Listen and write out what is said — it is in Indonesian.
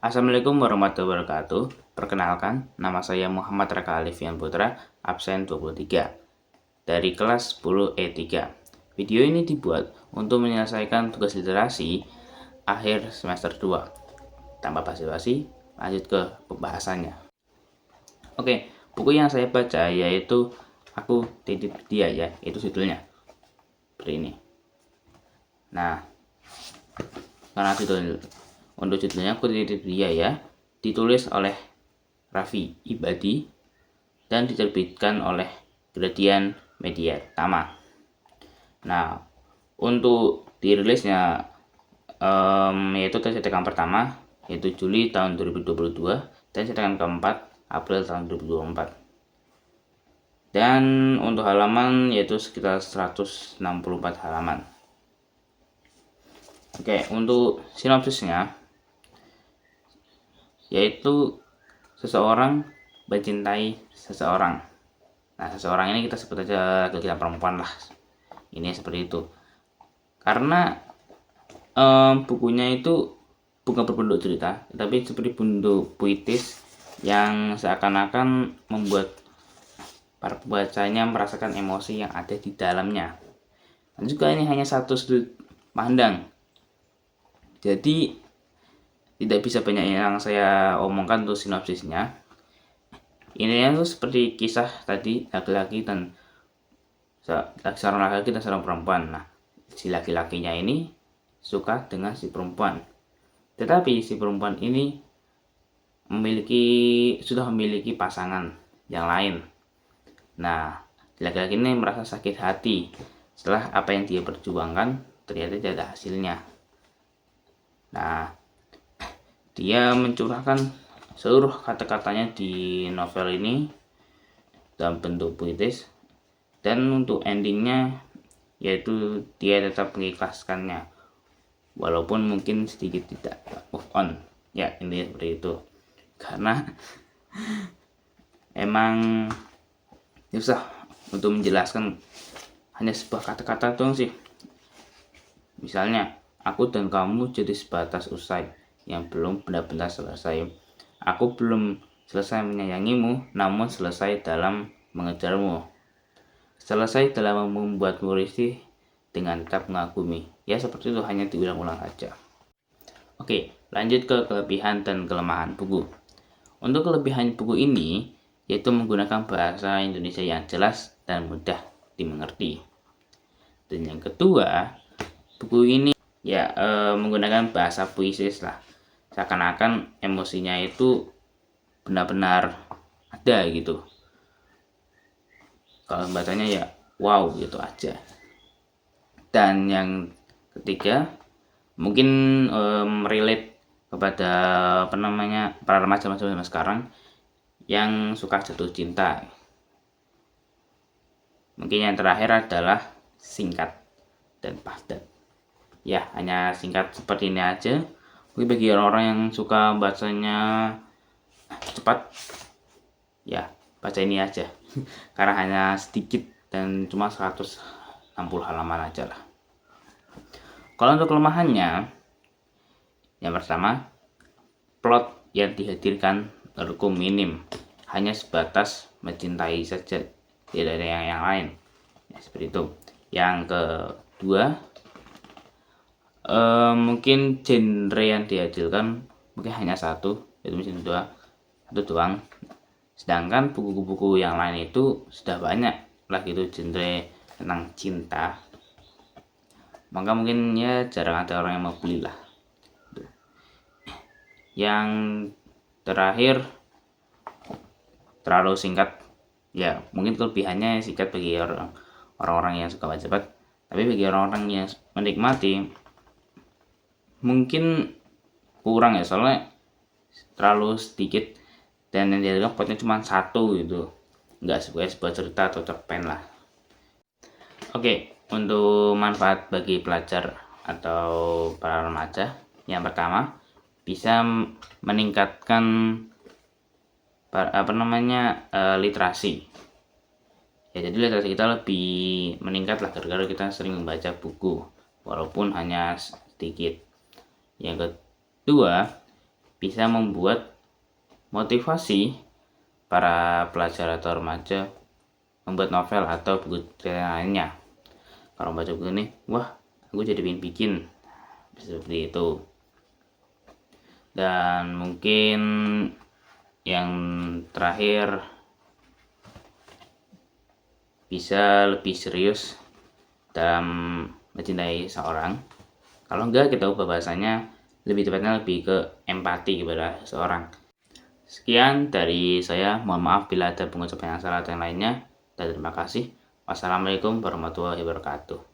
Assalamualaikum warahmatullahi wabarakatuh. Perkenalkan, nama saya Muhammad Raka Alifian Putra, absen 23, dari kelas 10 E3. Video ini dibuat untuk menyelesaikan tugas literasi akhir semester 2. Tanpa basa-basi, lanjut ke pembahasannya. Oke, buku yang saya baca yaitu Aku Titip Dia ya, itu judulnya. Seperti ini. Nah, karena untuk judulnya Aku Titip Dia ya, ditulis oleh Raffi Ibadi dan diterbitkan oleh Gradian Media Tama. Nah, untuk dirilisnya yaitu cetakan pertama yaitu Juli tahun 2022 dan cetakan keempat April tahun 2024. Dan untuk halaman yaitu sekitar 164 halaman. Oke, untuk sinopsisnya yaitu seseorang mencintai seseorang. Nah, seseorang ini kita sebut aja kita perempuan lah. Ini seperti itu. Karena bukunya itu bukan berbentuk cerita, tapi seperti bentuk puitis yang seakan-akan membuat para pembacanya merasakan emosi yang ada di dalamnya. Dan juga ini hanya satu sudut pandang. Jadi tidak bisa banyak yang saya omongkan untuk sinopsisnya. Ini tuh seperti kisah tadi laki-laki dan seorang laki-laki dan seorang perempuan. Nah, si laki-lakinya ini suka dengan si perempuan. Tetapi si perempuan ini sudah memiliki pasangan yang lain. Nah, laki-laki ini merasa sakit hati setelah apa yang dia perjuangkan ternyata tidak ada hasilnya. Nah, dia mencurahkan seluruh kata-katanya di novel ini dalam bentuk puitis, dan untuk endingnya yaitu dia tetap mengikhlaskannya walaupun mungkin sedikit tidak move on ya, intinya seperti itu. Karena emang susah untuk menjelaskan hanya sebuah kata-kata dong sih. Misalnya, aku dan kamu jadi sebatas usai yang belum benar-benar selesai. Aku belum selesai menyayangimu, namun selesai dalam mengejarmu. Selesai dalam membuatmu risih dengan tetap mengagumi. Ya seperti itu, hanya diulang-ulang saja. Oke, lanjut ke kelebihan dan kelemahan buku. Untuk kelebihan buku ini, yaitu menggunakan bahasa Indonesia yang jelas dan mudah dimengerti. Dan yang kedua, buku ini menggunakan bahasa puitis lah. Seakan-akan emosinya itu benar-benar ada gitu. Kalau bacanya ya wow gitu aja. Dan yang ketiga mungkin relate kepada para remaja-remaja sekarang yang suka jatuh cinta. Mungkin yang terakhir adalah singkat dan padat. Ya, hanya singkat seperti ini aja. Mungkin bagi orang-orang yang suka bacanya cepat, ya baca ini aja. Karena hanya sedikit dan cuma 160 halaman aja lah. Kalau untuk kelemahannya, yang pertama, plot yang dihadirkan terlalu minim, hanya sebatas mencintai saja, tidak ada yang lain ya, seperti itu. Yang kedua, mungkin genre yang dihadirkan mungkin hanya satu, yaitu mesin satu doang. Sedangkan buku-buku yang lain itu sudah banyak lah gitu genre tentang cinta. Maka mungkin ya jarang ada orang yang mau beli lah. Yang terakhir, terlalu singkat. Ya mungkin kelebihannya singkat bagi orang-orang yang suka baca cepat. Tapi bagi orang-orang yang menikmati mungkin kurang ya, soalnya terlalu sedikit dan yang dihadirkan plotnya cuma satu gitu, nggak sebuah cerita atau cerpen lah. Oke, untuk manfaat bagi pelajar atau para remaja, yang pertama bisa meningkatkan literasi ya, jadi literasi kita lebih meningkat lah gara-gara kita sering membaca buku walaupun hanya sedikit. Yang kedua, bisa membuat motivasi para pelajar atau remaja membuat novel atau buku cerita lainnya. Kalau baca buku ini, wah, aku jadi pengen bikin, seperti itu. Dan mungkin yang terakhir, bisa lebih serius dalam mencintai seorang. Kalau enggak, kita ubah bahasanya, lebih tepatnya lebih ke empati kepada seorang. Sekian dari saya, mohon maaf bila ada pengucapan yang salah atau yang lainnya, dan terima kasih. Wassalamualaikum warahmatullahi wabarakatuh.